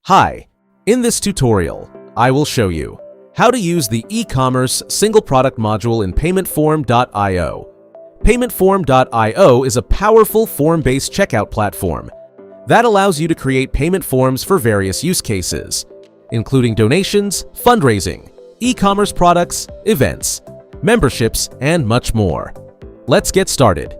Hi, in this tutorial, I will show you how to use the eCommerce single product module in paymentform.io. Paymentform.io is a powerful form-based checkout platform that allows you to create payment forms for various use cases, including donations, fundraising, e-commerce products, events, memberships, and much more. Let's get started.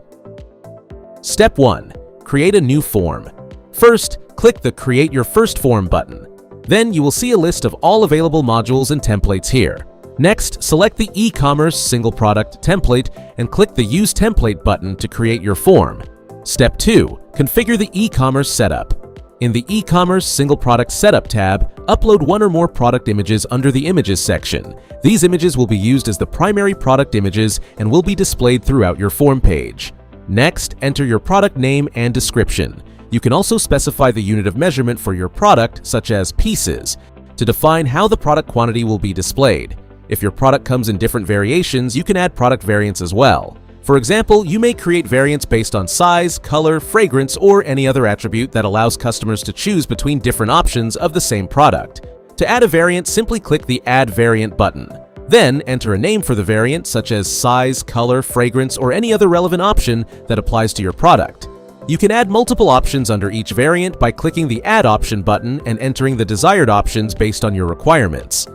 Step 1. Create a new form. First, click the Create Your First Form button. Then you will see a list of all available modules and templates here. Next, select the eCommerce single product template and click the Use Template button to create your form. Step 2. Configure the eCommerce setup. In the eCommerce single product setup tab, upload one or more product images under the Images section. These images will be used as the primary product images and will be displayed throughout your form page. Next, enter your product name and description. You can also specify the unit of measurement for your product, such as pieces, to define how the product quantity will be displayed. If your product comes in different variations, you can add product variants as well. For example, you may create variants based on size, color, fragrance, or any other attribute that allows customers to choose between different options of the same product. To add a variant, simply click the Add Variant button. Then, enter a name for the variant, such as size, color, fragrance, or any other relevant option that applies to your product. You can add multiple options under each variant by clicking the Add Option button and entering the desired options based on your requirements.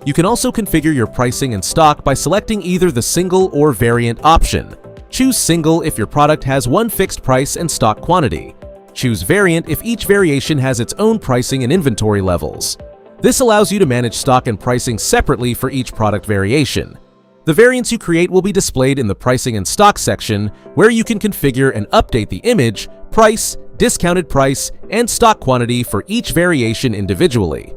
You can also configure your pricing and stock by selecting either the single or variant option. Choose single if your product has one fixed price and stock quantity. Choose variant if each variation has its own pricing and inventory levels. This allows you to manage stock and pricing separately for each product variation. The variants you create will be displayed in the Pricing and Stock section, where you can configure and update the image, price, discounted price, and stock quantity for each variation individually.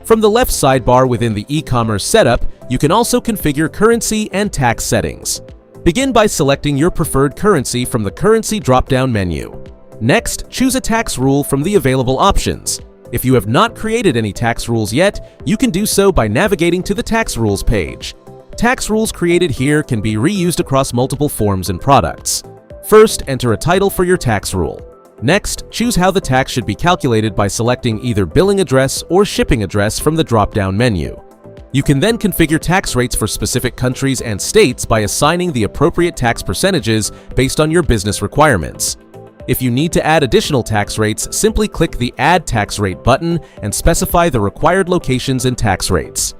From the left sidebar within the eCommerce setup, you can also configure currency and tax settings. Begin by selecting your preferred currency from the Currency drop-down menu. Next, choose a tax rule from the available options. If you have not created any tax rules yet, you can do so by navigating to the Tax Rules page. Tax rules created here can be reused across multiple forms and products. First, enter a title for your tax rule. Next, choose how the tax should be calculated by selecting either billing address or shipping address from the drop-down menu. You can then configure tax rates for specific countries and states by assigning the appropriate tax percentages based on your business requirements. If you need to add additional tax rates, simply click the Add Tax Rate button and specify the required locations and tax rates.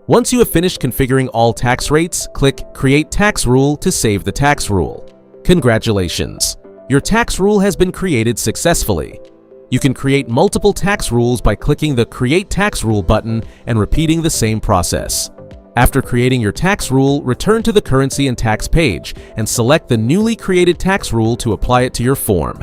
Once you have finished configuring all tax rates, click Create Tax Rule to save the tax rule. Congratulations! Your tax rule has been created successfully. You can create multiple tax rules by clicking the Create Tax Rule button and repeating the same process. After creating your tax rule, return to the Currency and Tax page and select the newly created tax rule to apply it to your form.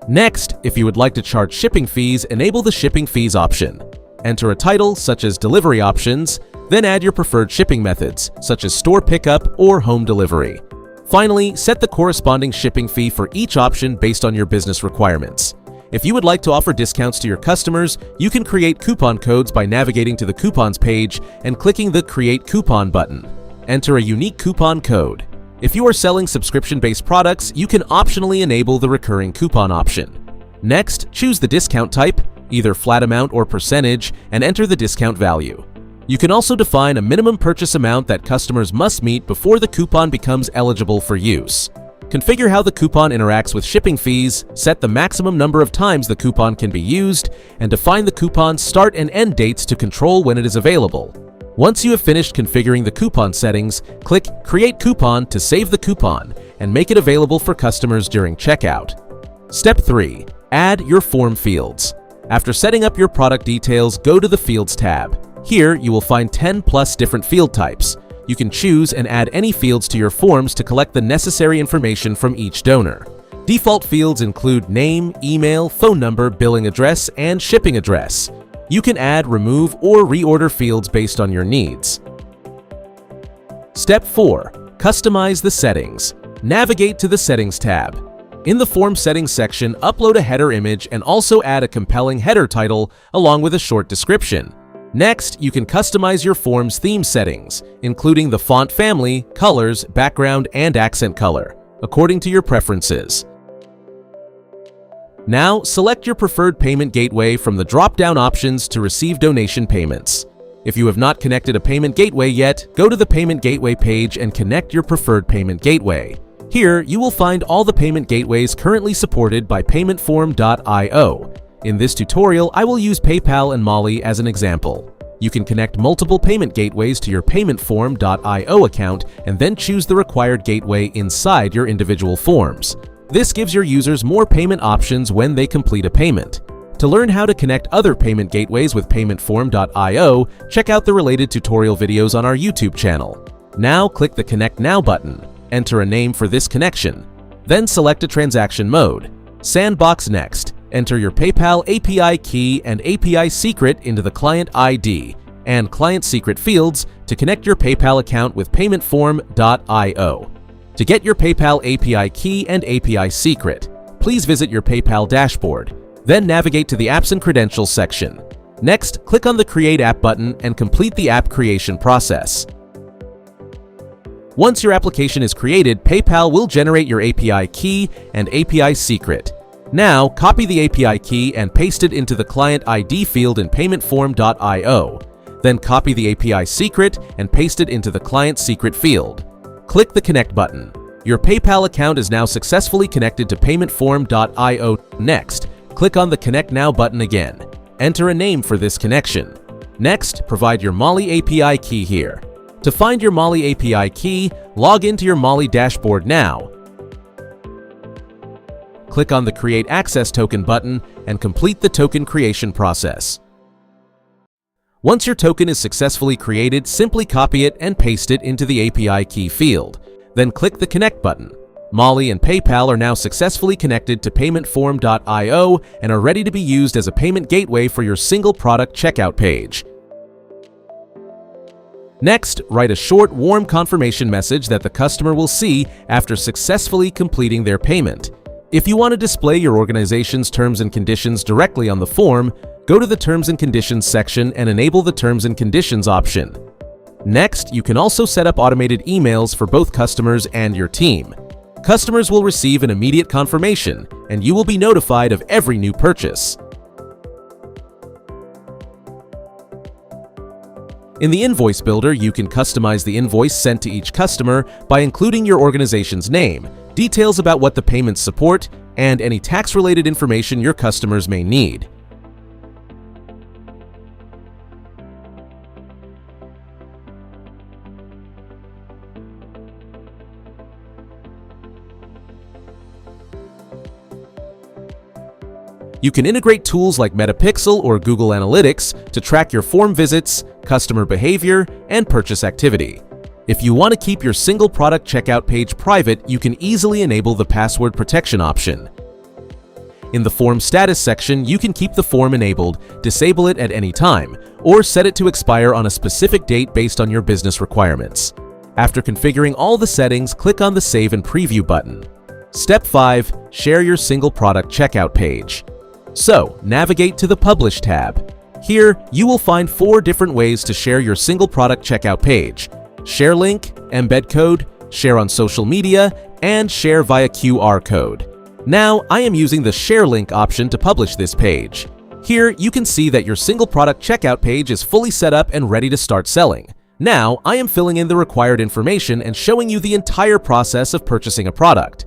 Next, if you would like to charge shipping fees, enable the Shipping Fees option. Enter a title such as Delivery Options, then add your preferred shipping methods, such as store pickup or home delivery. Finally, set the corresponding shipping fee for each option based on your business requirements. If you would like to offer discounts to your customers, you can create coupon codes by navigating to the Coupons page and clicking the Create Coupon button. Enter a unique coupon code. If you are selling subscription-based products, you can optionally enable the recurring coupon option. Next, choose the discount type, either flat amount or percentage, and enter the discount value. You can also define a minimum purchase amount that customers must meet before the coupon becomes eligible for use. Configure how the coupon interacts with shipping fees, set the maximum number of times the coupon can be used, and define the coupon's start and end dates to control when it is available. Once you have finished configuring the coupon settings, click Create Coupon to save the coupon and make it available for customers during checkout. Step 3. Add your form fields. After setting up your product details, go to the Fields tab. Here, you will find 10+ different field types. You can choose and add any fields to your forms to collect the necessary information from each donor. Default fields include name, email, phone number, billing address, and shipping address. You can add, remove, or reorder fields based on your needs. Step 4. Customize the settings. Navigate to the Settings tab. In the Form Settings section, upload a header image and also add a compelling header title along with a short description. Next, you can customize your form's theme settings, including the font family, colors, background, and accent color, according to your preferences. Now, select your preferred payment gateway from the drop-down options to receive donation payments. If you have not connected a payment gateway yet, go to the Payment Gateway page and connect your preferred payment gateway. Here, you will find all the payment gateways currently supported by paymentform.io. In this tutorial, I will use PayPal and Mollie as an example. You can connect multiple payment gateways to your paymentform.io account and then choose the required gateway inside your individual forms. This gives your users more payment options when they complete a payment. To learn how to connect other payment gateways with paymentform.io, check out the related tutorial videos on our YouTube channel. Now click the Connect Now button. Enter a name for this connection. Then select a transaction mode. Sandbox next. Enter your PayPal API key and API secret into the client ID and client secret fields to connect your PayPal account with paymentform.io. To get your PayPal API key and API secret, please visit your PayPal dashboard. Then navigate to the Apps and Credentials section. Next, click on the Create App button and complete the app creation process. Once your application is created, PayPal will generate your API key and API secret. Now, copy the API key and paste it into the client ID field in paymentform.io. Then copy the API secret and paste it into the client secret field. Click the Connect button. Your PayPal account is now successfully connected to paymentform.io. Next, click on the Connect Now button again. Enter a name for this connection. Next, provide your Mollie API key here. To find your Mollie API key, log into your Mollie dashboard now. Click on the Create Access Token button and complete the token creation process. Once your token is successfully created, simply copy it and paste it into the API key field. Then click the Connect button. Mollie and PayPal are now successfully connected to paymentform.io and are ready to be used as a payment gateway for your single product checkout page. Next, write a short, warm confirmation message that the customer will see after successfully completing their payment. If you want to display your organization's terms and conditions directly on the form, go to the Terms and Conditions section and enable the Terms and Conditions option. Next, you can also set up automated emails for both customers and your team. Customers will receive an immediate confirmation, and you will be notified of every new purchase. In the Invoice Builder, you can customize the invoice sent to each customer by including your organization's name, details about what the payments support, and any tax-related information your customers may need. You can integrate tools like Metapixel or Google Analytics to track your form visits, customer behavior, and purchase activity. If you want to keep your single product checkout page private, you can easily enable the password protection option. In the Form Status section, you can keep the form enabled, disable it at any time, or set it to expire on a specific date based on your business requirements. After configuring all the settings, click on the Save and Preview button. Step 5. Share your single product checkout page. So, navigate to the Publish tab. Here, you will find 4 different ways to share your single product checkout page: Share Link, Embed Code, share on social media, and share via QR code. Now, I am using the Share Link option to publish this page. Here, you can see that your single product checkout page is fully set up and ready to start selling. Now, I am filling in the required information and showing you the entire process of purchasing a product.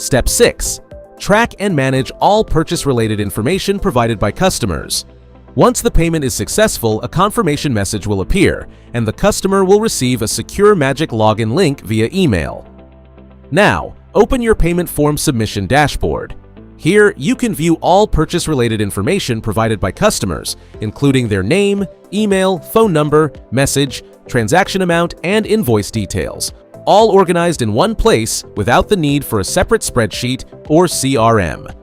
Step 6. Track and manage all purchase-related information provided by customers. Once the payment is successful, a confirmation message will appear, and the customer will receive a secure Magic Login link via email. Now, open your payment form submission dashboard. Here, you can view all purchase-related information provided by customers, including their name, email, phone number, message, transaction amount, and invoice details, all organized in one place without the need for a separate spreadsheet or CRM.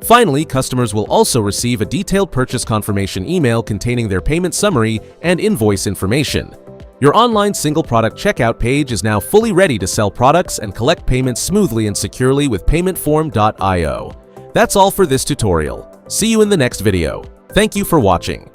Finally, customers will also receive a detailed purchase confirmation email containing their payment summary and invoice information. Your online single product checkout page is now fully ready to sell products and collect payments smoothly and securely with paymentform.io. That's all for this tutorial. See you in the next video. Thank you for watching.